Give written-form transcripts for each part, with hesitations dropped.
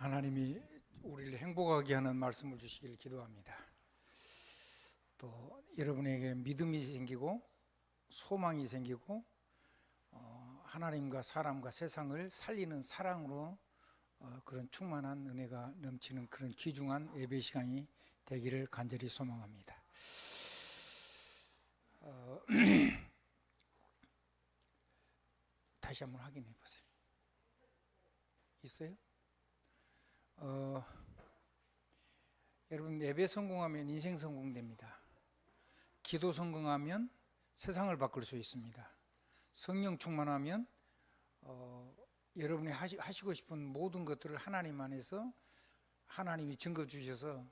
하나님이 우리를 행복하게 하는 말씀을 주시길 기도합니다. 또 여러분에게 믿음이 생기고 소망이 생기고 하나님과 사람과 세상을 살리는 사랑으로 그런 충만한 은혜가 넘치는 그런 귀중한 예배 시간이 되기를 간절히 소망합니다. 다시 한번 확인해 보세요. 있어요? 여러분, 예배 성공하면 인생 성공됩니다. 기도 성공하면 세상을 바꿀 수 있습니다. 성령 충만하면 여러분이 하시고 싶은 모든 것들을 하나님 안에서 하나님이 증거 주셔서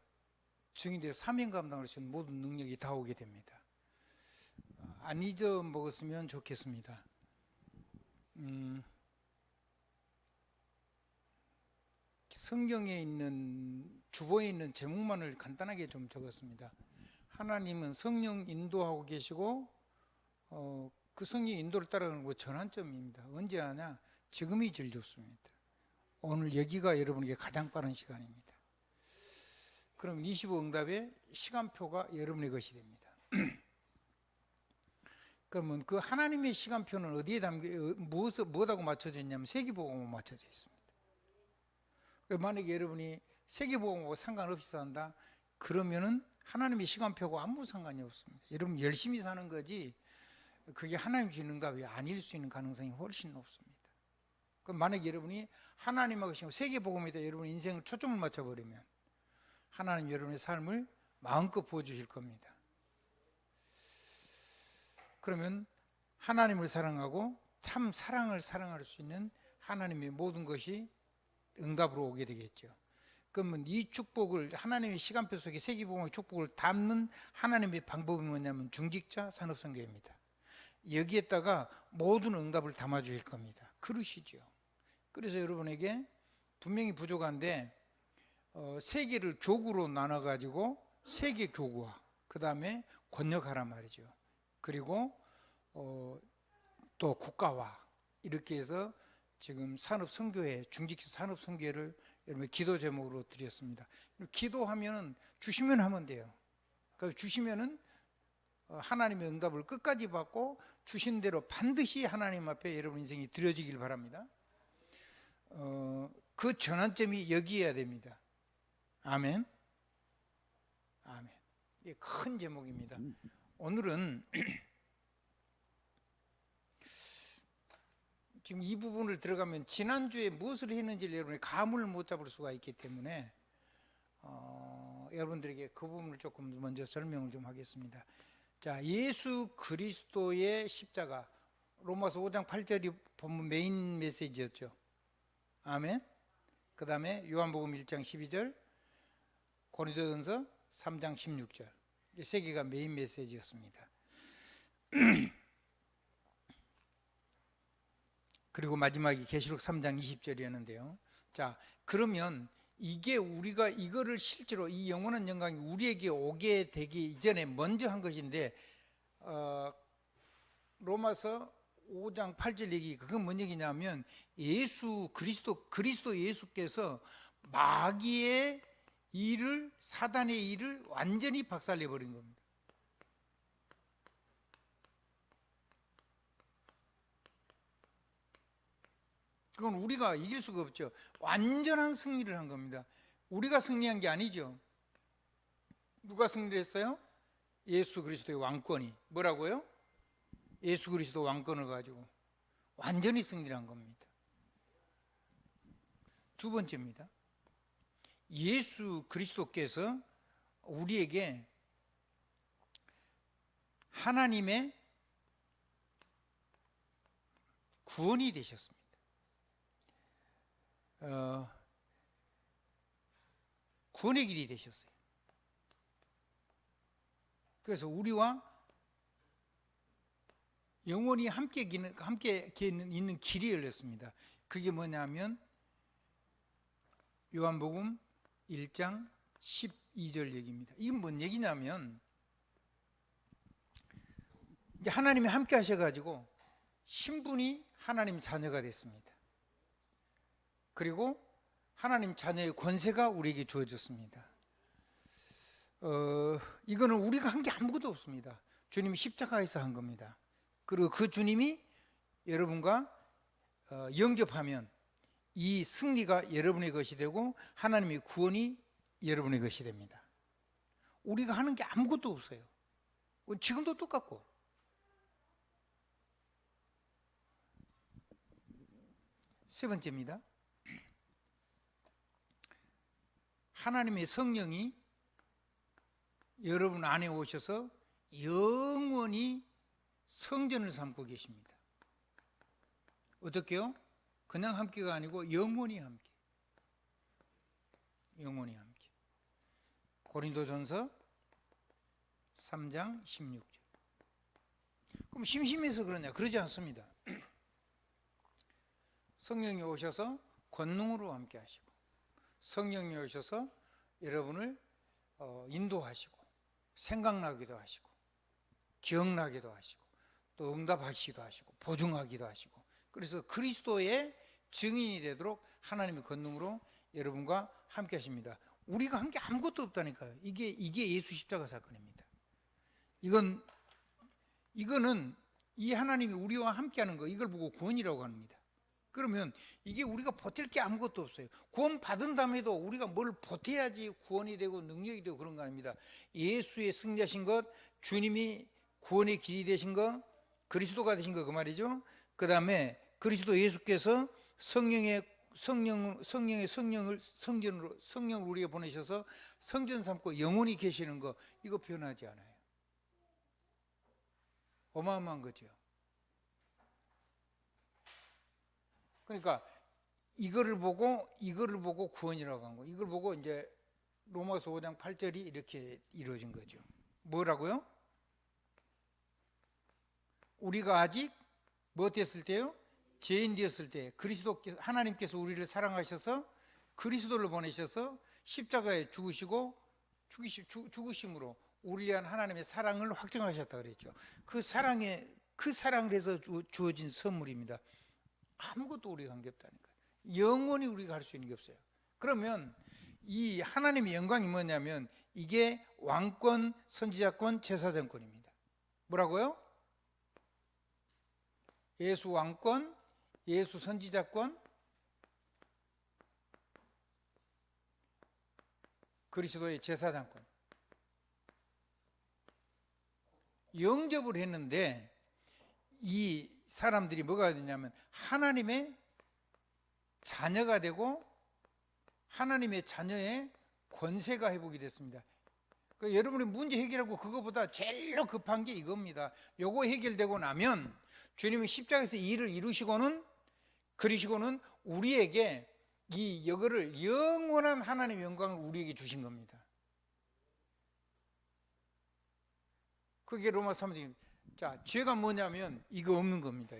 증인되어 사명 감당할 수 있는 모든 능력이 다 오게 됩니다. 안 잊어먹었으면 좋겠습니다. 성경에 있는 주보에 있는 제목만을 간단하게 좀 적었습니다. 하나님은 성령 인도하고 계시고 그 성령 인도를 따라가는 거 전환점입니다. 언제 하냐? 지금이 제일 좋습니다. 오늘 여기가 여러분에게 가장 빠른 시간입니다. 그럼 25응답의 시간표가 여러분의 것이 됩니다. 그러면 그 하나님의 시간표는 어디에 무엇하고 맞춰져 있냐면 세계복음하고 맞춰져 있습니다. 만약에 여러분이 세계복음하고 상관없이 산다, 그러면은 하나님의 시간표하고 아무 상관이 없습니다. 여러분 열심히 사는 거지 그게 하나님 주는 응답이 아닐 수 있는 가능성이 훨씬 높습니다. 그럼 만약에 여러분이 하나님하고 세계복음에다 여러분 인생을 초점을 맞춰버리면 하나님 여러분의 삶을 마음껏 부어주실 겁니다. 그러면 하나님을 사랑하고 참 사랑을 사랑할 수 있는 하나님의 모든 것이 응답으로 오게 되겠죠. 그러면 이 축복을 하나님의 시간표 속에 세계복음의 축복을 담는 하나님의 방법이 뭐냐면 중직자 산업선교입니다. 여기에다가 모든 응답을 담아주실 겁니다. 그러시죠. 그래서 여러분에게 분명히 부족한데 세계를 교구로 나눠가지고 세계 교구화, 그 다음에 권역하란 말이죠. 그리고 또 국가화, 이렇게 해서 지금 산업선교회, 중직자 산업선교회를 여러분 기도 제목으로 드렸습니다. 기도하면 주시면 하면 돼요. 그래서 주시면은 하나님의 응답을 끝까지 받고 주신 대로 반드시 하나님 앞에 여러분 인생이 드려지길 바랍니다. 그 전환점이 여기여야 됩니다. 아멘. 아멘. 이게 큰 제목입니다. 오늘은 지금 이 부분을 들어가면 지난주에 무엇을 했는지를 여러분이 감을 못 잡을 수가 있기 때문에 여러분들에게 그 부분을 조금 먼저 설명을 좀 하겠습니다. 자, 예수 그리스도의 십자가, 로마서 5장 8절이 본문 메인 메시지였죠. 아멘. 그 다음에 요한복음 1장 12절, 고린도전서 3장 16절, 이 세 개가 메인 메시지였습니다. 그리고 마지막이 계시록 3장 20절이었는데요. 자, 그러면 이게 우리가 이거를 실제로 이 영원한 영광이 우리에게 오게 되기 이전에 먼저 한 것인데 로마서 5장 8절 얘기, 그건 뭔 얘기냐면 예수 그리스도 예수께서 마귀의 일을, 사단의 일을 완전히 박살내 버린 겁니다. 그건 우리가 이길 수가 없죠. 완전한 승리를 한 겁니다. 우리가 승리한 게 아니죠. 누가 승리를 했어요? 예수 그리스도의 왕권이. 뭐라고요? 예수 그리스도 왕권을 가지고 완전히 승리를 한 겁니다. 두 번째입니다. 예수 그리스도께서 우리에게 하나님의 구원이 되셨습니다. 구원의 길이 되셨어요. 그래서 우리와 영원히 함께 있는 길이 열렸습니다. 그게 뭐냐면 요한복음 1장 12절 얘기입니다. 이건 뭔 얘기냐면 이제 하나님이 함께 하셔가지고 신분이 하나님 자녀가 됐습니다. 그리고 하나님 자녀의 권세가 우리에게 주어졌습니다. 이거는 우리가 한 게 아무것도 없습니다. 주님이 십자가에서 한 겁니다. 그리고 그 주님이 여러분과 영접하면 이 승리가 여러분의 것이 되고 하나님의 구원이 여러분의 것이 됩니다. 우리가 하는 게 아무것도 없어요. 지금도 똑같고. 세 번째입니다. 하나님의 성령이 여러분 안에 오셔서 영원히 성전을 삼고 계십니다. 어떻게요? 그냥 함께가 아니고 영원히 함께. 영원히 함께. 고린도전서 3장 16절. 그럼 심심해서 그러냐? 그러지 않습니다. 성령이 오셔서 권능으로 함께 하시고, 성령이 오셔서 여러분을 인도하시고, 생각나기도 하시고, 기억나기도 하시고, 또 응답하시기도 하시고, 보증하기도 하시고, 그래서 그리스도의 증인이 되도록 하나님의 권능으로 여러분과 함께 하십니다. 우리가 한 게 아무것도 없다니까요. 이게 예수 십자가 사건입니다. 이거는 이 하나님이 우리와 함께 하는 거, 이걸 보고 구원이라고 합니다. 그러면 이게 우리가 보탤 게 아무것도 없어요. 구원 받은 다음에도 우리가 뭘 보태야지 구원이 되고 능력이 되고 그런 거 아닙니다. 예수의 승리하신 것, 주님이 구원의 길이 되신 것, 그리스도가 되신 것, 그 말이죠. 그 다음에 그리스도 예수께서 성령을 우리에게 보내셔서 성전 삼고 영원히 계시는 거, 이거 변하지 않아요. 어마어마한 거죠. 그러니까 이거를 보고 구원이라고 한 거. 이걸 보고 이제 로마서 5장 8절이 이렇게 이루어진 거죠. 뭐라고요? 우리가 아직 뭐 됐을 때요? 죄인 되었을 때 하나님께서 우리를 사랑하셔서 그리스도를 보내셔서 십자가에 죽으심으로 우리를 위한 하나님의 사랑을 확증하셨다 그랬죠. 그 사랑을 해서 주어진 선물입니다. 아무것도 우리가 한 게 없다니까요. 영원히 우리가 할 수 있는 게 없어요. 그러면 이 하나님의 영광이 뭐냐면 이게 왕권, 선지자권, 제사장권입니다. 뭐라고요? 예수 왕권, 예수 선지자권, 그리스도의 제사장권. 영접을 했는데 이 사람들이 뭐가 되냐면 하나님의 자녀가 되고 하나님의 자녀의 권세가 회복이 됐습니다. 그러니까 여러분의 문제 해결하고 그거보다 제일로 급한 게 이겁니다. 요거 해결되고 나면 주님이 십자가에서 일을 이루시고는 그리시고는 우리에게 이거를 영원한 하나님의 영광을 우리에게 주신 겁니다. 그게 로마 3장. 자, 죄가 뭐냐면 이거 없는 겁니다.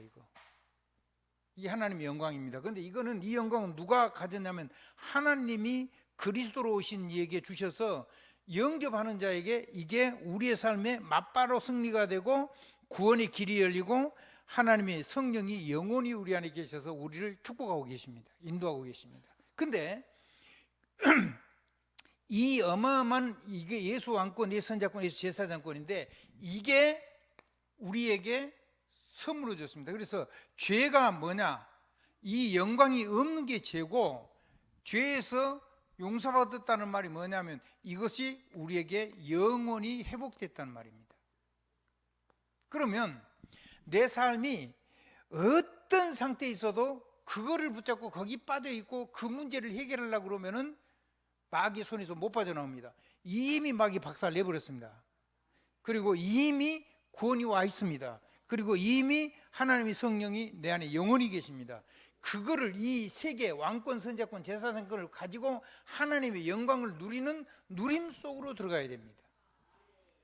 이 하나님의 영광입니다. 그런데 이 영광은 누가 가졌냐면 하나님이 그리스도로 오신 이에게 주셔서 영접하는 자에게 이게 우리의 삶에 맞바로 승리가 되고 구원의 길이 열리고 하나님의 성령이 영원히 우리 안에 계셔서 우리를 축복하고 계십니다. 인도하고 계십니다. 근데 이 어마어마한 이게 예수 왕권, 예수 선자권, 예수 제사장권인데 이게 우리에게 선물로 줬습니다. 그래서 죄가 뭐냐? 이 영광이 없는 게 죄고 죄에서 용서받았다는 말이 뭐냐면 이것이 우리에게 영원히 회복됐다는 말입니다. 그러면 내 삶이 어떤 상태에 있어도 그거를 붙잡고 거기 빠져 있고 그 문제를 해결하려고 그러면은 마귀 손에서 못 빠져나옵니다. 이미 마귀 박살 내버렸습니다. 그리고 이미 구원이 와 있습니다. 그리고 이미 하나님의 성령이 내 안에 영원히 계십니다. 그거를 이 세계 왕권, 선자권, 제사장권을 가지고 하나님의 영광을 누리는 누림 속으로 들어가야 됩니다.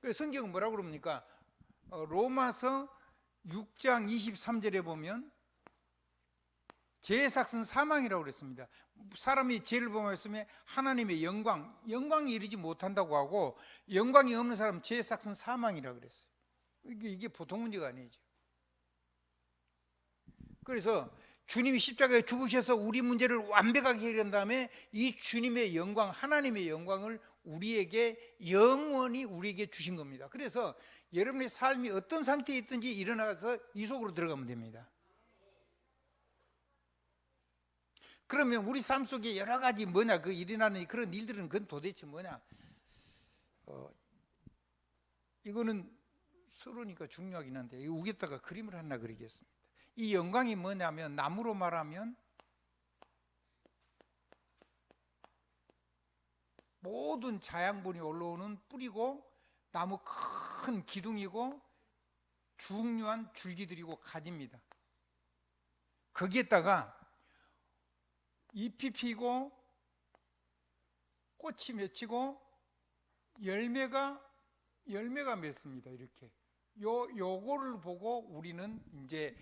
그래서 성경은 뭐라고 그럽니까? 로마서 6장 23절에 보면 죄의 삭은 사망이라고 그랬습니다. 사람이 죄를 범했으면 하나님의 영광이 이르지 못한다고 하고 영광이 없는 사람은 죄의 삭은 사망이라고 그랬어요. 이게 보통 문제가 아니죠. 그래서 주님이 십자가에 죽으셔서 우리 문제를 완벽하게 해결한 다음에 이 주님의 영광, 하나님의 영광을 우리에게 영원히 우리에게 주신 겁니다. 그래서 여러분의 삶이 어떤 상태에 있든지 일어나서 이 속으로 들어가면 됩니다. 그러면 우리 삶 속에 여러 가지 뭐냐, 그 일어나는 그런 일들은 그건 도대체 뭐냐? 이거는 서로니까 중요하긴 한데 여기다가 그림을 하나 그리겠습니다. 이 영광이 뭐냐면, 나무로 말하면 모든 자양분이 올라오는 뿌리고, 나무 큰 기둥이고, 중요한 줄기들이고 가지입니다. 거기에다가 잎이 피고 꽃이 맺히고 열매가 맺습니다. 이렇게 요거를 보고 우리는 이제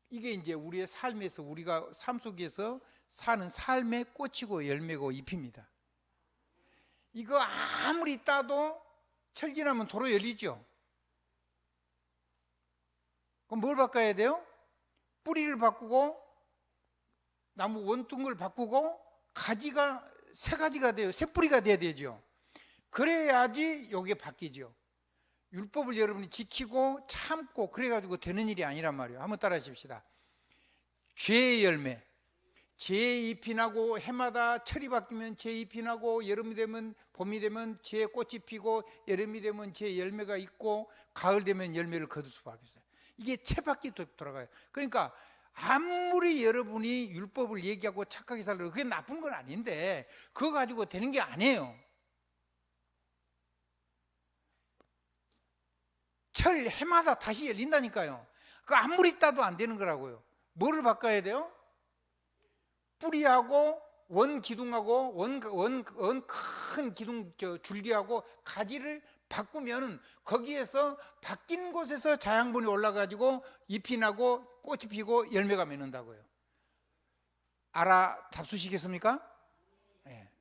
이게 이제 우리의 삶에서, 우리가 삶 속에서 사는 삶의 꽃이고 열매고 잎입니다. 이거 아무리 따도 철 지나면 도로 열리죠. 그럼 뭘 바꿔야 돼요? 뿌리를 바꾸고 나무 원퉁을 바꾸고 가지가 새 가지가 돼요. 새 뿌리가 돼야 되죠. 그래야지 이게 바뀌죠. 율법을 여러분이 지키고 참고 그래가지고 되는 일이 아니란 말이에요. 한번 따라 하십시다. 죄의 열매, 죄의 잎이 나고, 해마다 철이 바뀌면 죄의 잎이 나고, 여름이 되면, 봄이 되면 죄의 꽃이 피고, 여름이 되면 죄의 열매가 있고, 가을 되면 열매를 거둘 수밖에 없어요. 이게 채바퀴 돌아가요. 그러니까 아무리 여러분이 율법을 얘기하고 착하게 살려도 그게 나쁜 건 아닌데 그거 가지고 되는 게 아니에요. 철 해마다 다시 열린다니까요. 그 아무리 따도 안 되는 거라고요. 뭐를 바꿔야 돼요? 뿌리하고 원 기둥하고 원 큰 기둥 줄기하고 가지를 바꾸면 거기에서 바뀐 곳에서 자양분이 올라가지고 잎이 나고 꽃이 피고 열매가 맺는다고요. 알아잡수시겠습니까? 네.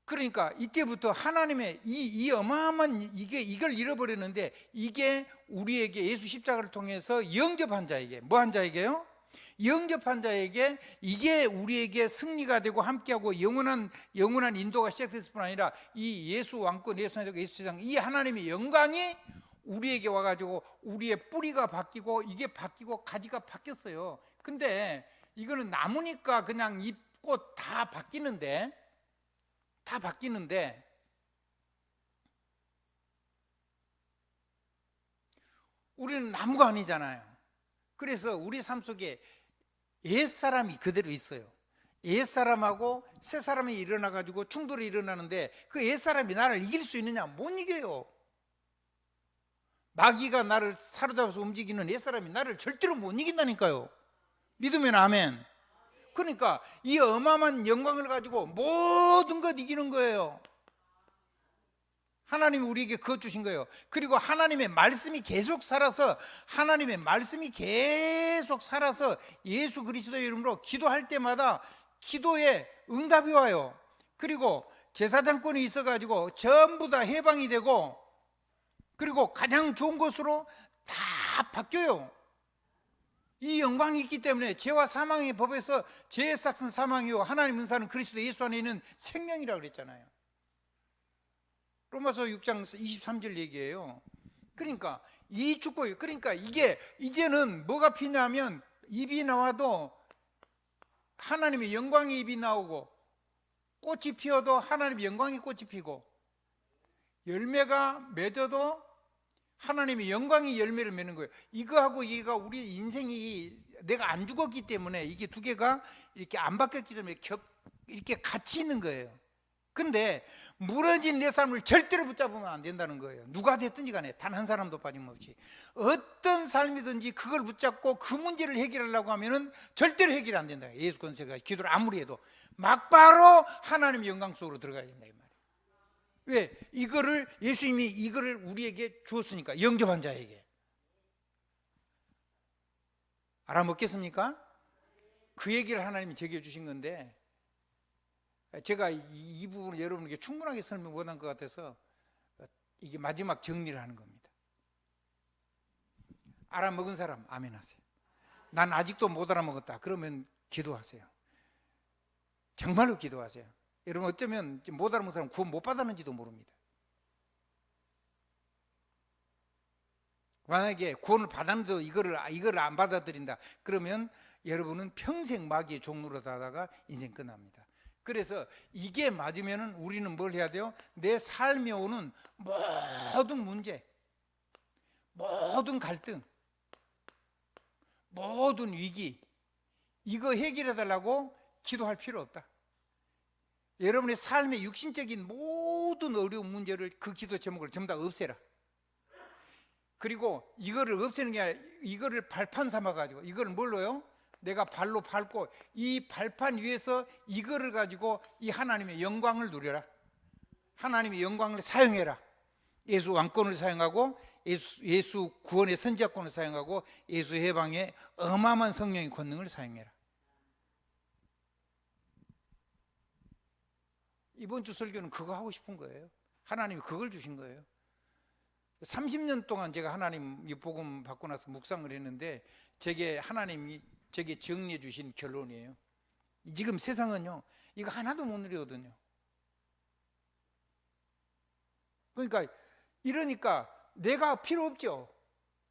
그러니까 이때부터 하나님의 이 어마어마한 이걸 잃어버렸는데, 이게 우리에게 예수 십자가를 통해서 영접한 자에게, 뭐 한 자에게요? 영접한 자에게 이게 우리에게 승리가 되고 함께하고 영원한 인도가 시작됐을 뿐 아니라 이 예수 왕권, 예수 나라국, 예수 세상, 이 하나님의 영광이 우리에게 와가지고 우리의 뿌리가 바뀌고 이게 바뀌고 가지가 바뀌었어요. 근데 이거는 나무니까 그냥 잎, 꽃 다 바뀌는데 우리는 나무가 아니잖아요. 그래서 우리 삶 속에 옛사람이 그대로 있어요. 옛사람하고 새사람이 일어나가지고 충돌이 일어나는데 그 옛사람이 나를 이길 수 있느냐? 못 이겨요. 마귀가 나를 사로잡아서 움직이는 옛사람이 나를 절대로 못 이긴다니까요. 믿으면 아멘. 그러니까 이 어마어마한 영광을 가지고 모든 것 이기는 거예요. 하나님이 우리에게 그것 주신 거예요. 그리고 하나님의 말씀이 계속 살아서 예수 그리스도의 이름으로 기도할 때마다 기도에 응답이 와요. 그리고 제사장권이 있어가지고 전부 다 해방이 되고, 그리고 가장 좋은 것으로 다 바뀌어요. 이 영광이 있기 때문에 죄와 사망의 법에서 죄의 삭은 사망이요 하나님 은사는 그리스도 예수 안에 있는 생명이라고 그랬잖아요. 로마서 6장 23절 얘기예요. 그러니까 이 축복이, 그러니까 이게 이제는 뭐가 피냐면 잎이 나와도 하나님의 영광의 잎이 나오고, 꽃이 피어도 하나님의 영광의 꽃이 피고, 열매가 맺어도 하나님의 영광이 열매를 맺는 거예요. 이거하고 이게가 우리 인생이, 내가 안 죽었기 때문에 이게 두 개가 이렇게 안 바뀌었기 때문에 이렇게 같이 있는 거예요. 근데 무너진 내 삶을 절대로 붙잡으면 안 된다는 거예요. 누가 됐든지 간에 단 한 사람도 빠짐없이 어떤 삶이든지 그걸 붙잡고 그 문제를 해결하려고 하면은 절대로 해결이 안 된다. 예수 권세가 기도를 아무리 해도 막바로 하나님의 영광 속으로 들어가야 된다 이 말이에요. 왜? 이거를 예수님이 이거를 우리에게 주었으니까, 영접한 자에게. 알아먹겠습니까? 그 얘기를 하나님이 제게 주신 건데, 제가 이 부분을 여러분에게 충분하게 설명 못한 것 같아서 이게 마지막 정리를 하는 겁니다. 알아먹은 사람 아멘 하세요. 난 아직도 못 알아먹었다. 그러면 기도하세요. 정말로 기도하세요. 여러분 어쩌면 못 알아먹은 사람 구원 못 받았는지도 모릅니다. 만약에 구원을 받았는데도 이거를 안 받아들인다. 그러면 여러분은 평생 마귀의 종로로 다다가 인생 끝납니다. 그래서 이게 맞으면은 우리는 뭘 해야 돼요? 내 삶에 오는 모든 문제, 모든 갈등, 모든 위기, 이거 해결해 달라고 기도할 필요 없다. 여러분의 삶의 육신적인 모든 어려운 문제를 그 기도 제목을 전부 다 없애라. 그리고 이거를 없애는 게 아니라 이거를 발판 삼아 가지고 이거를 뭘로요? 내가 발로 밟고 이 발판 위에서 이거를 가지고 이 하나님의 영광을 누려라. 하나님의 영광을 사용해라. 예수 왕권을 사용하고 예수 구원의 선지자권을 사용하고 예수 해방의 어마어마한 성령의 권능을 사용해라. 이번 주 설교는 그거 하고 싶은 거예요. 하나님이 그걸 주신 거예요. 30년 동안 제가 하나님 이 복음 받고 나서 묵상을 했는데 제게 하나님이 제게 정리해 주신 결론이에요. 지금 세상은요 이거 하나도 못 누리거든요. 그러니까 이러니까 내가 필요 없죠.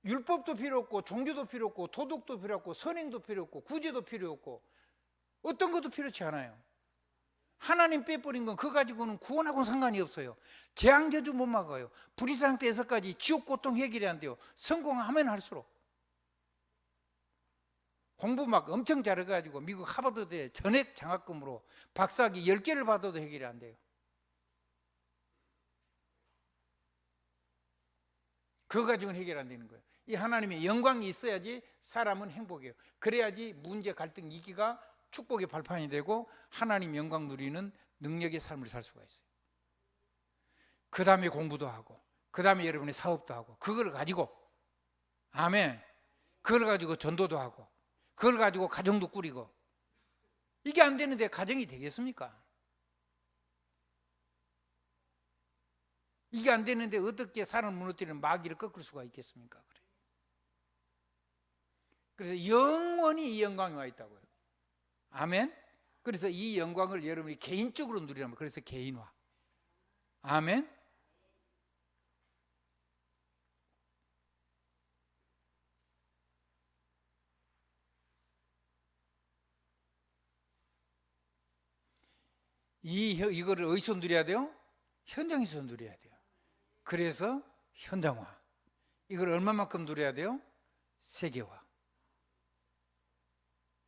율법도 필요 없고 종교도 필요 없고 도덕도 필요 없고 선행도 필요 없고 구제도 필요 없고 어떤 것도 필요치 않아요. 하나님 빼버린 건 그거 가지고는 구원하고는 상관이 없어요. 재앙 저주 못 막아요. 불의상 때에서까지 지옥 고통 해결이 안 돼요. 성공하면 할수록. 공부 막 엄청 잘해가지고 미국 하버드대 전액 장학금으로 박사학위 10개를 받아도 해결이 안 돼요. 그거 가지고는 해결 안 되는 거예요. 이 하나님의 영광이 있어야지 사람은 행복해요. 그래야지 문제, 갈등, 위기가 축복의 발판이 되고 하나님 영광 누리는 능력의 삶을 살 수가 있어요. 그 다음에 공부도 하고 그 다음에 여러분의 사업도 하고 그걸 가지고 아멘, 그걸 가지고 전도도 하고 그걸 가지고 가정도 꾸리고 이게 안 되는데 가정이 되겠습니까? 이게 안 되는데 어떻게 사람을 무너뜨리는 마귀를 꺾을 수가 있겠습니까? 그래서 영원히 이 영광이 와 있다고요. 아멘. 그래서 이 영광을 여러분이 개인적으로 누리라면 그래서 개인화. 아멘. 이거를 어디서 누려야 돼요? 현장에서 누려야 돼요. 그래서 현장화. 이걸 얼마만큼 누려야 돼요? 세계화.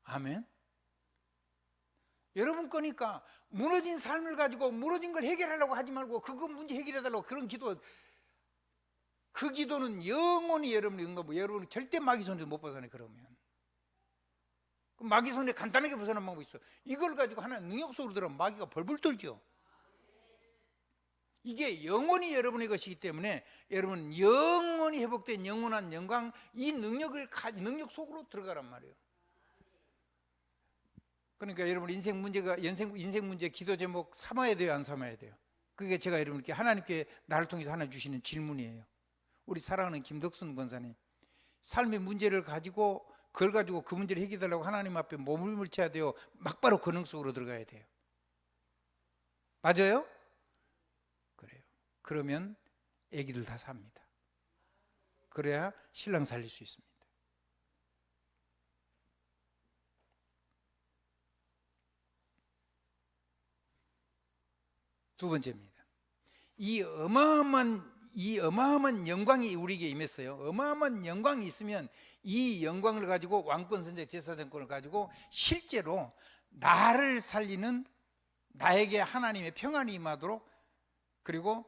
아멘. 여러분 거니까 무너진 삶을 가지고 무너진 걸 해결하려고 하지 말고 그거 문제 해결해달라고 그런 기도, 그 기도는 영원히 여러분이 응답하고 여러분은 절대 마귀 손에서 못 벗어나요. 그러면 마귀 손에 간단하게 벗어난 방법이 있어요. 이걸 가지고 하나님 능력 속으로 들어가면 마귀가 벌벌 떨죠. 이게 영원히 여러분의 것이기 때문에 여러분 영원히 회복된 영원한 영광, 이 능력 속으로 들어가란 말이에요. 그러니까 여러분 인생 문제 기도 제목 삼아야 돼요, 안 삼아야 돼요? 그게 제가 여러분께 하나님께 나를 통해서 하나 주시는 질문이에요. 우리 사랑하는 김덕순 권사님, 삶의 문제를 가지고 그걸 가지고 그 문제를 해결하려고 하나님 앞에 몸을 쳐야 돼요? 막바로 권능 속으로 들어가야 돼요? 맞아요? 그래요. 그러면 애기들 다 삽니다. 그래야 신랑 살릴 수 있습니다. 두 번째입니다. 이 어마어마한 영광이 우리에게 임했어요. 어마어마한 영광이 있으면 이 영광을 가지고 왕권, 선택, 제사장권을 가지고 실제로 나를 살리는, 나에게 하나님의 평안이 임하도록, 그리고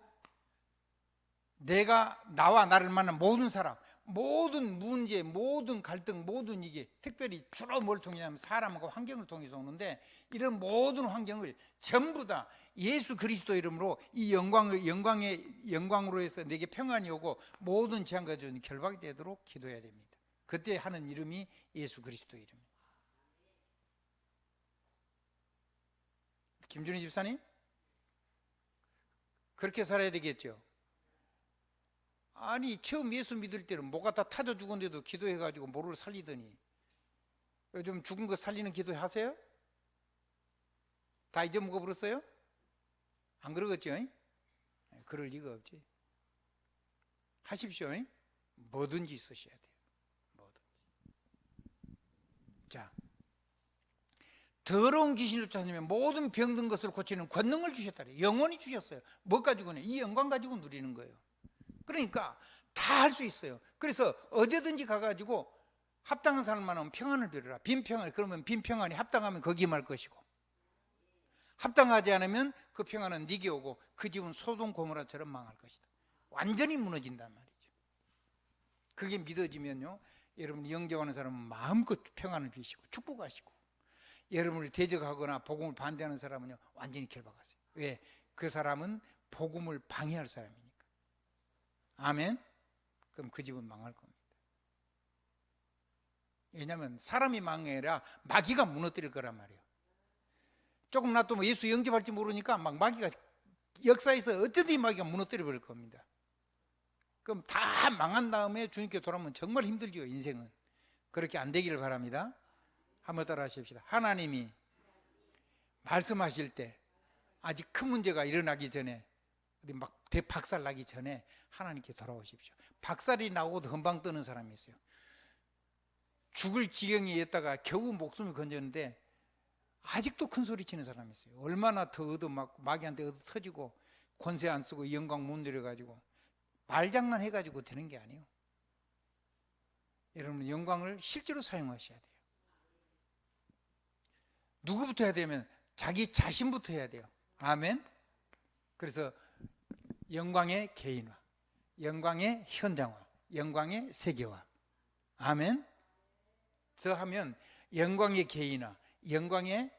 나와 나를 만난 모든 사람, 모든 문제, 모든 갈등, 모든 이게 특별히 주로 뭘 통해냐면 사람과 환경을 통해서 오는데, 이런 모든 환경을 전부 다 예수 그리스도 이름으로 이 영광으로 해서 내게 평안이 오고 모든 재앙과 전이 결박이 되도록 기도해야 됩니다. 그때 하는 이름이 예수 그리스도 이름입니다. 김준희 집사님, 그렇게 살아야 되겠죠. 아니 처음 예수 믿을 때는 뭐가 다 타져 죽은데도 기도해가지고 모를 살리더니 요즘 죽은 거 살리는 기도 하세요? 다 잊어먹어 버렸어요? 안 그러겠죠? 그럴 리가 없지. 하십시오. 뭐든지 쓰셔야 돼요. 뭐든지. 자, 더러운 귀신을 쫓아내면 모든 병든 것을 고치는 권능을 주셨다래. 영원히 주셨어요. 뭐 가지고는? 이 영광 가지고 누리는 거예요. 그러니까 다 할 수 있어요. 그래서 어디든지 가가지고 합당한 사람만 하면 평안을 빌어라. 빈 평안. 그러면 빈 평안이 합당하면 거기에 말 것이고, 합당하지 않으면 그 평안은 네게 오고 그 집은 소돔 고모라처럼 망할 것이다. 완전히 무너진단 말이죠. 그게 믿어지면요, 여러분 영접하는 사람은 마음껏 평안을 비시고 축복하시고, 여러분을 대적하거나 복음을 반대하는 사람은요 완전히 결박하세요. 왜? 그 사람은 복음을 방해할 사람이니까. 아멘. 그럼 그 집은 망할 겁니다. 왜냐하면 사람이 망해라 마귀가 무너뜨릴 거란 말이에요. 조금 놔두면 예수 영접할지 모르니까 막 마귀가 역사에서 어쩌든지 마귀가 무너뜨려 버릴 겁니다. 그럼 다 망한 다음에 주님께 돌아오면 정말 힘들죠. 인생은. 그렇게 안 되기를 바랍니다. 한번 따라 하십시다. 하나님이 말씀하실 때 아직 큰 문제가 일어나기 전에, 어디 막 대박살 나기 전에 하나님께 돌아오십시오. 박살이 나고도 금방 뜨는 사람이 있어요. 죽을 지경이었다가 겨우 목숨을 건졌는데 아직도 큰 소리 치는 사람이 있어요. 얼마나 더 얻어 맞고 마귀한테 얻어 터지고 권세 안 쓰고 영광 못 누려가지고 말장난 해가지고 되는 게 아니에요. 여러분 영광을 실제로 사용하셔야 돼요. 누구부터 해야 되면 자기 자신부터 해야 돼요. 아멘. 그래서 영광의 개인화, 영광의 현장화, 영광의 세계화. 아멘. 저 하면 영광의 개인화, 영광의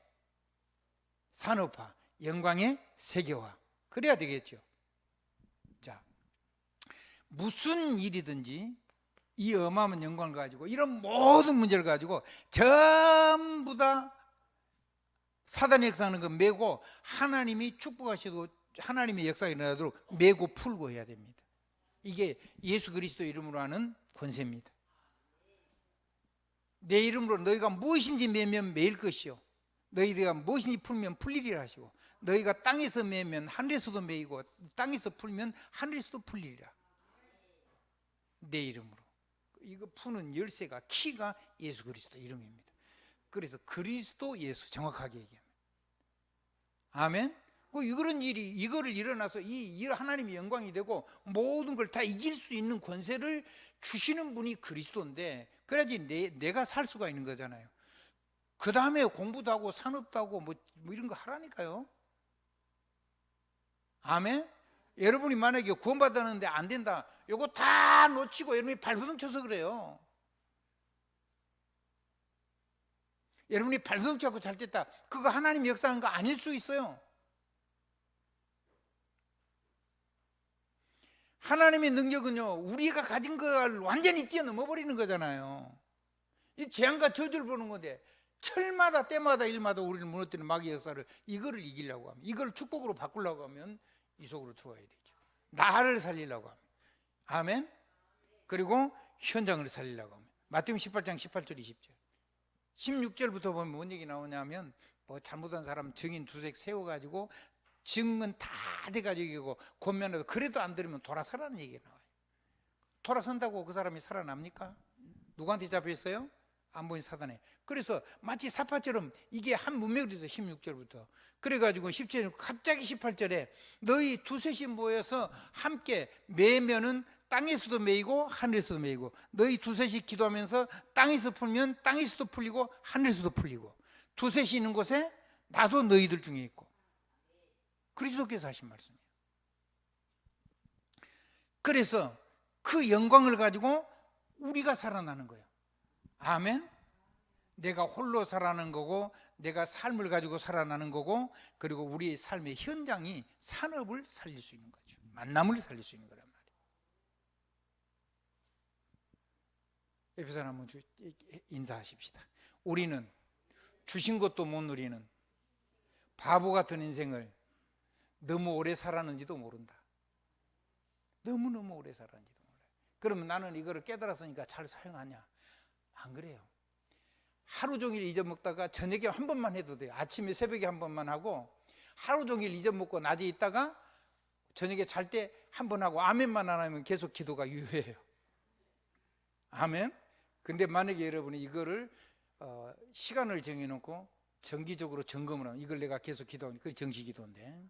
산업화, 영광의 세계화. 그래야 되겠죠. 자, 무슨 일이든지 이 어마어마한 영광을 가지고 이런 모든 문제를 가지고 전부 다 사단의 역사하는 거 메고 하나님이 축복하셔도 하나님의 역사가 일어나도록 메고 풀고 해야 됩니다. 이게 예수 그리스도 이름으로 하는 권세입니다. 내 이름으로 너희가 무엇인지 메면 메일 것이요, 너희가 무엇인지 풀면 풀리리라 하시고, 너희가 땅에서 메면 하늘에서도 메이고 땅에서 풀면 하늘에서도 풀리리라. 내 이름으로. 이거 푸는 열쇠가, 키가 예수 그리스도 이름입니다. 그래서 그리스도 예수 정확하게 얘기합니다. 아멘. 이런 일이 이거를 일어나서 이 하나님의 영광이 되고 모든 걸 다 이길 수 있는 권세를 주시는 분이 그리스도인데, 그래야지 내가 살 수가 있는 거잖아요. 그 다음에 공부도 하고 산업도 하고 뭐 이런 거 하라니까요. 아멘. 여러분이 만약에 구원받았는데 안 된다, 이거 다 놓치고 여러분이 발버둥 쳐서 그래요. 여러분이 발버둥 쳐고 잘 됐다, 그거 하나님 역사하는 거 아닐 수 있어요. 하나님의 능력은요, 우리가 가진 걸 완전히 뛰어넘어 버리는 거잖아요. 이 재앙과 저주를 보는 건데 철마다 때마다 일마다 우리를 무너뜨리는 마귀의 역사를, 이거를 이기려고 하면, 이걸 축복으로 바꾸려고 하면 이 속으로 들어와야 되죠. 나를 살리려고 하면. 아멘. 그리고 현장을 살리려고 하면 마태복음 18장 18절 20절 16절부터 보면 뭔 얘기 나오냐면, 뭐 잘못한 사람 증인 두세 세워가지고 증은 다 돼가지고 권면해도 그래도 안 들으면 돌아서라는 얘기가 나와요. 돌아선다고 그 사람이 살아납니까? 누구한테 잡혀있어요? 안 보인 사단에. 그래서 마치 사파처럼 이게 한 문맥이 있어요. 16절부터. 그래가지고 17절 갑자기 18절에 너희 두셋이 모여서 함께 매면은 땅에서도 매이고 하늘에서도 매이고, 너희 두셋이 기도하면서 땅에서 풀면 땅에서도 풀리고 하늘에서도 풀리고, 두셋이 있는 곳에 나도 너희들 중에 있고. 그리스도께서 하신 말씀이에요. 그래서 그 영광을 가지고 우리가 살아나는 거예요. 아멘. 내가 홀로 살아나는 거고, 내가 삶을 가지고 살아나는 거고, 그리고 우리의 삶의 현장이 산업을 살릴 수 있는 거죠. 만남을 살릴 수 있는 거란 말이에요. 에베소서 한번 인사하십시다. 우리는 주신 것도 못 누리는 바보 같은 인생을 너무 오래 살았는지도 모른다. 너무너무 오래 살았는지도 모른다. 그러면 나는 이거를 깨달았으니까 잘 사용하냐? 안 그래요. 하루 종일 잊어먹다가 저녁에 한 번만 해도 돼요. 아침에 새벽에 한 번만 하고 하루 종일 잊어먹고 낮에 있다가 저녁에 잘 때 한 번 하고 아멘만 안 하면 계속 기도가 유효해요. 아멘. 근데 만약에 여러분이 이거를 시간을 정해놓고 정기적으로 점검을 하면, 이걸 내가 계속 기도하면 그게 정시기도인데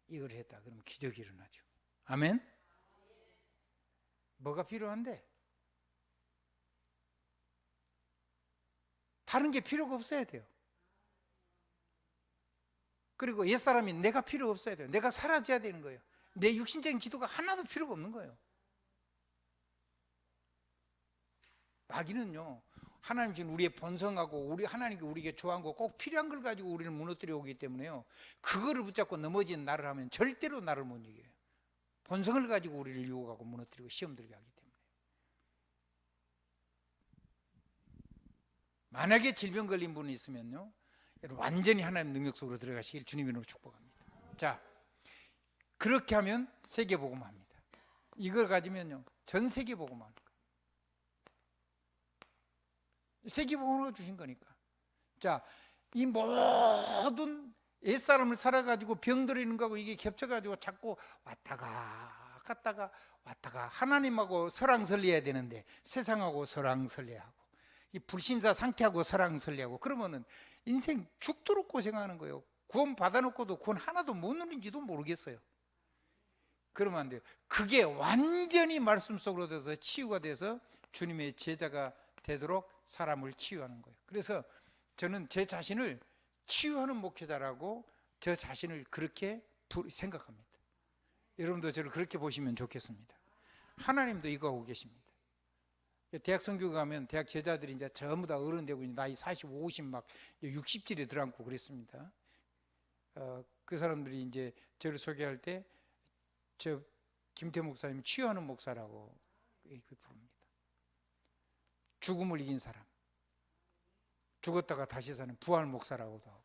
이걸 했다 그러면 기적이 일어나죠. 아멘. 뭐가 필요한데? 다른 게 필요가 없어야 돼요. 그리고 옛사람이 내가 필요 없어야 돼요. 내가 사라져야 되는 거예요. 내 육신적인 기도가 하나도 필요가 없는 거예요. 마귀는요, 하나님 지금 우리의 본성하고 우리 하나님께 우리에게 좋아한 거 꼭 필요한 걸 가지고 우리를 무너뜨려 오기 때문에요, 그거를 붙잡고 넘어진 나를 하면 절대로 나를 못 이겨요. 본성을 가지고 우리를 유혹하고 무너뜨리고 시험 들게 하기 때문에. 만약에 질병 걸린 분이 있으면요, 여러분 완전히 하나님 능력 속으로 들어가시길 주님 이름으로 축복합니다. 자, 그렇게 하면 세계복음화입니다. 이걸 가지면요 전 세계 복음화하는 거예요. 세계복음으로 주신 거니까. 자, 이 모든 옛사람을 살아가지고 병들이는 거하고 이게 겹쳐가지고 자꾸 왔다가 갔다가 왔다가 하나님하고 설왕설래해야 되는데 세상하고 설왕설래하고 이 불신자 상태하고 설왕설래하고 그러면은 인생 죽도록 고생하는 거예요. 구원 받아놓고도 구원 하나도 못 누린지도 모르겠어요. 그러면 안 돼요. 그게 완전히 말씀 속으로 돼서 치유가 돼서 주님의 제자가 되도록 사람을 치유하는 거예요. 그래서 저는 제 자신을 치유하는 목회자라고 저 자신을 그렇게 생각합니다. 여러분도 저를 그렇게 보시면 좋겠습니다. 하나님도 이거 하고 계십니다. 대학 선교 가면 대학 제자들이 이제 전부 다 어른 되고 나이 45, 50 막 60질에 들어앉고 그랬습니다. 그 사람들이 이제 저를 소개할 때 저 김태 목사님 치유하는 목사라고 부릅니다. 죽음을 이긴 사람, 죽었다가 다시 사는 부활 목사라고도 하고,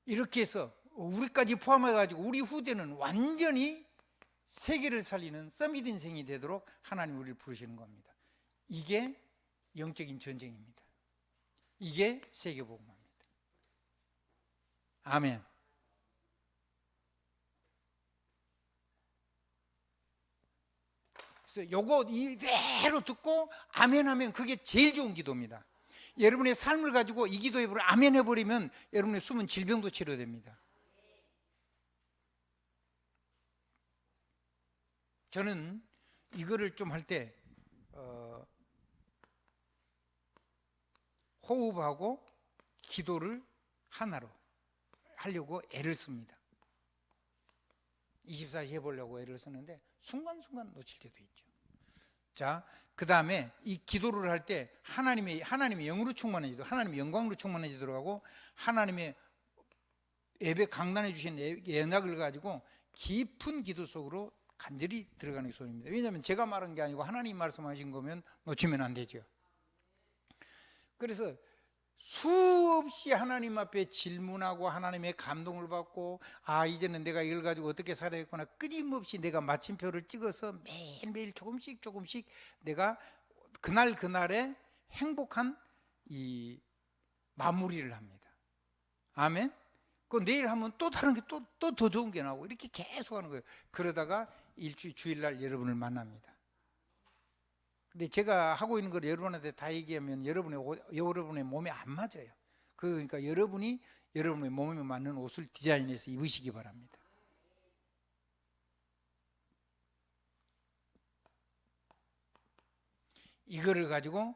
이렇게 해서 우리까지 포함해가지고 우리 후대는 완전히 세계를 살리는 서밋 인생이 되도록 하나님 우리를 부르시는 겁니다. 이게 영적인 전쟁입니다. 이게 세계복음화입니다. 아멘. 그래서 요거 이대로 듣고 아멘 하면 그게 제일 좋은 기도입니다. 여러분의 삶을 가지고 이 기도에 아멘 해버리면 여러분의 숨은 질병도 치료됩니다. 저는 이거를 좀 할 때 호흡하고 기도를 하나로 하려고 애를 씁니다. 24시 해보려고 애를 쓰는데 순간순간 놓칠 때도 있죠. 자, 그 다음에 이 기도를 할 때 하나님의 영으로 충만해지도록, 하나님의 영광으로 충만해지도록 하고, 하나님의 예배 강단해 주신 언약을 가지고 깊은 기도 속으로 간절히 들어가는 게 소리입니다. 왜냐하면 제가 말한 게 아니고 하나님 말씀하신 거면 놓치면 안 되죠. 그래서 수없이 하나님 앞에 질문하고 하나님의 감동을 받고, 아 이제는 내가 이걸 가지고 어떻게 살아야겠구나, 끊임없이 내가 마침표를 찍어서 매일매일 조금씩 내가 그날에 행복한 이 마무리를 합니다. 아멘. 그 내일 하면 또 다른 게 또 더 좋은 게 나오고 이렇게 계속 하는 거예요. 그러다가 주일날 여러분을 만납니다. 근데 제가 하고 있는 걸 여러분한테 다 얘기하면 여러분의 몸에 안 맞아요. 그러니까 여러분이 여러분의 몸에 맞는 옷을 디자인해서 입으시기 바랍니다. 이거를 가지고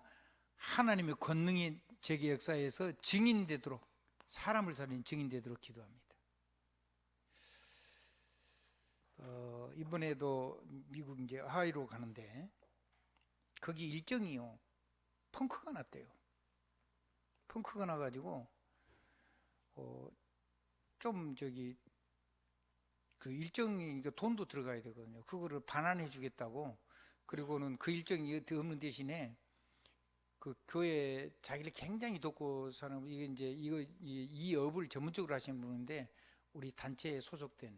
하나님의 권능이 세계 역사에서 증인되도록, 사람을 살리는 증인되도록 기도합니다. 이번에도 미국 이제 하와이로 가는데 거기 일정이요, 펑크가 났대요. 펑크가 나가지고 좀 그 일정이 돈도 들어가야 되거든요. 그거를 반환해 주겠다고. 그리고는 그 일정이 없는 대신에 그 교회 자기를 굉장히 돕고 사는, 이게 이제 이 업을 전문적으로 하시는 분인데 우리 단체에 소속된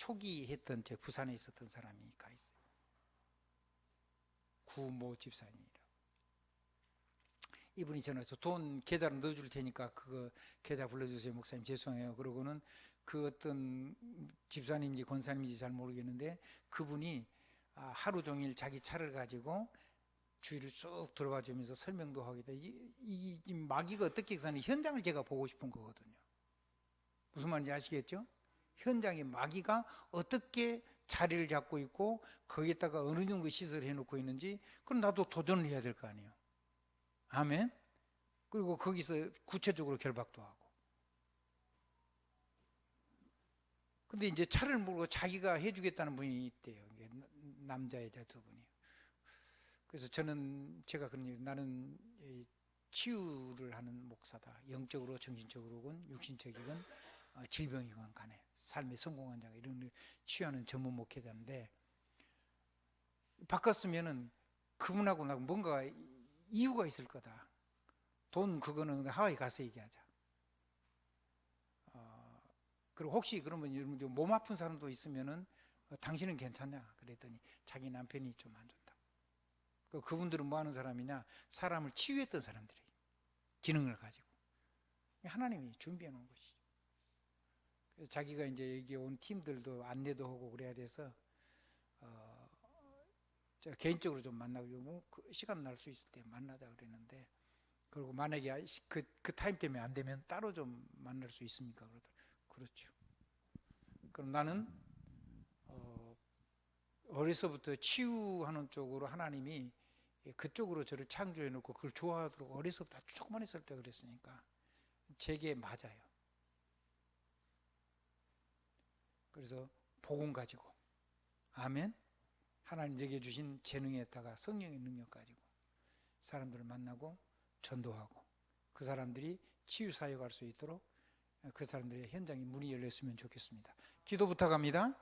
초기 했던 제 부산에 있었던 사람이 가 있어요. 구모 집사님이라고. 이분이 전화해서 돈 계좌로 넣어줄 테니까 그거 계좌 불러주세요 목사님 죄송해요. 그러고는 그 어떤 집사님인지 권사님인지 잘 모르겠는데 그분이 하루 종일 자기 차를 가지고 주위를 쭉 들어봐 주면서 설명도 하기도. 이 마귀가 어떻게 사는 현장을 제가 보고 싶은 거거든요. 무슨 말인지 아시겠죠? 현장에 마귀가 어떻게 자리를 잡고 있고 거기에다가 어느 정도 시설을 해놓고 있는지 그럼 나도 도전을 해야 될 거 아니에요. 아멘. 그리고 거기서 구체적으로 결박도 하고. 근데 이제 차를 몰고 자기가 해주겠다는 분이 있대요. 남자 여자 두 분이. 그래서 제가 그런 얘기, 나는 치유를 하는 목사다. 영적으로 정신적으로건 육신적이건 질병이건 간에 삶의 성공한 자가 이런 치유하는 전문 목회자인데 바꿨으면은 그분하고 나 뭔가 이유가 있을 거다. 돈 그거는 하와이 가서 얘기하자. 그리고 혹시 그러면 여러분 몸 아픈 사람도 있으면은 당신은 괜찮냐? 그랬더니 자기 남편이 좀 안 좋다. 그분들은 뭐 하는 사람이냐? 사람을 치유했던 사람들이 기능을 가지고 하나님이 준비해 놓은 것이죠. 그래서 자기가 이제 여기 온 팀들도 안내도 하고 그래야 돼서 제가 개인적으로 좀 만나고 뭐 시간 날 수 있을 때 만나자 그랬는데 그리고 만약에 그 타임 때문에 안 되면 따로 좀 만날 수 있습니까? 그러더라고요. 그렇죠. 그럼 나는 어려서부터 치유하는 쪽으로 하나님이 그쪽으로 저를 창조해 놓고 그걸 좋아하도록 어려서부터 조금만 있을 때 그랬으니까 제게 맞아요. 그래서 복음 가지고 아멘. 하나님 내게 주신 재능에다가 성령의 능력 가지고 사람들을 만나고 전도하고 그 사람들이 치유 사역할 수 있도록 그 사람들의 현장에 문이 열렸으면 좋겠습니다. 기도 부탁합니다.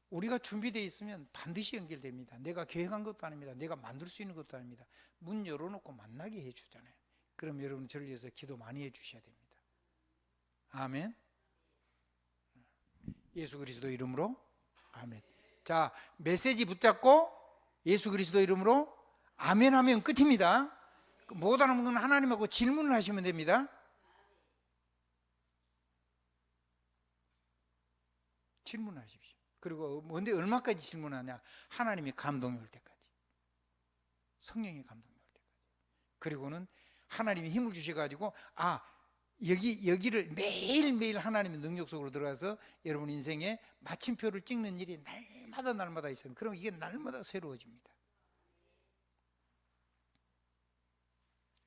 우리가 준비되어 있으면 반드시 연결됩니다. 내가 계획한 것도 아닙니다. 내가 만들 수 있는 것도 아닙니다. 문 열어놓고 만나게 해주잖아요. 그럼 여러분 저를 위해서 기도 많이 해주셔야 됩니다. 아멘. 예수 그리스도 이름으로 아멘. 자, 메시지 붙잡고 예수 그리스도 이름으로 아멘 하면 끝입니다. 못 알아보는 건 하나님하고 질문을 하시면 됩니다. 질문하십시오. 그리고 뭔데 얼마까지 질문하냐? 하나님이 감동이 올 때까지, 성령이 감동이 올 때까지. 그리고는 하나님이 힘을 주셔가지고 여기를 매일매일 하나님의 능력 속으로 들어가서 여러분 인생에 마침표를 찍는 일이 날마다 있어요. 그럼 이게 날마다 새로워집니다.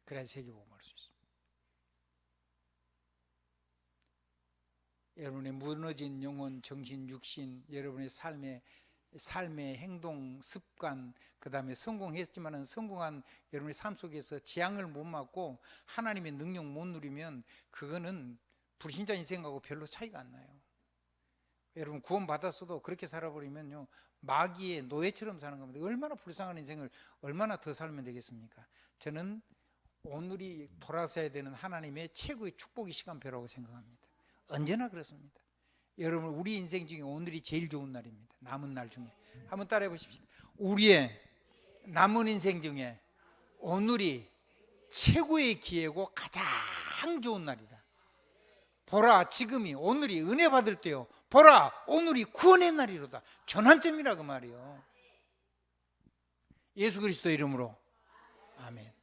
그래야 세계복음을 할 수 있습니다. 여러분의 무너진 영혼, 정신, 육신, 여러분의 삶의 행동, 습관, 그 다음에 성공했지만은 성공한 여러분의 삶 속에서 재앙을 못 맞고 하나님의 능력 못 누리면 그거는 불신자 인생하고 별로 차이가 안 나요. 여러분 구원 받았어도 그렇게 살아버리면요 마귀의 노예처럼 사는 겁니다. 얼마나 불쌍한 인생을 얼마나 더 살면 되겠습니까? 저는 오늘이 돌아서야 되는 하나님의 최고의 축복의 시간표라고 생각합니다. 언제나 그렇습니다. 여러분 우리 인생 중에 오늘이 제일 좋은 날입니다. 남은 날 중에 한번 따라해 보십시오. 우리의 남은 인생 중에 오늘이 최고의 기회고 가장 좋은 날이다. 보라 지금이 오늘이 은혜 받을 때요. 보라 오늘이 구원의 날이로다. 전환점이라 그 말이요. 예수 그리스도 이름으로 아멘.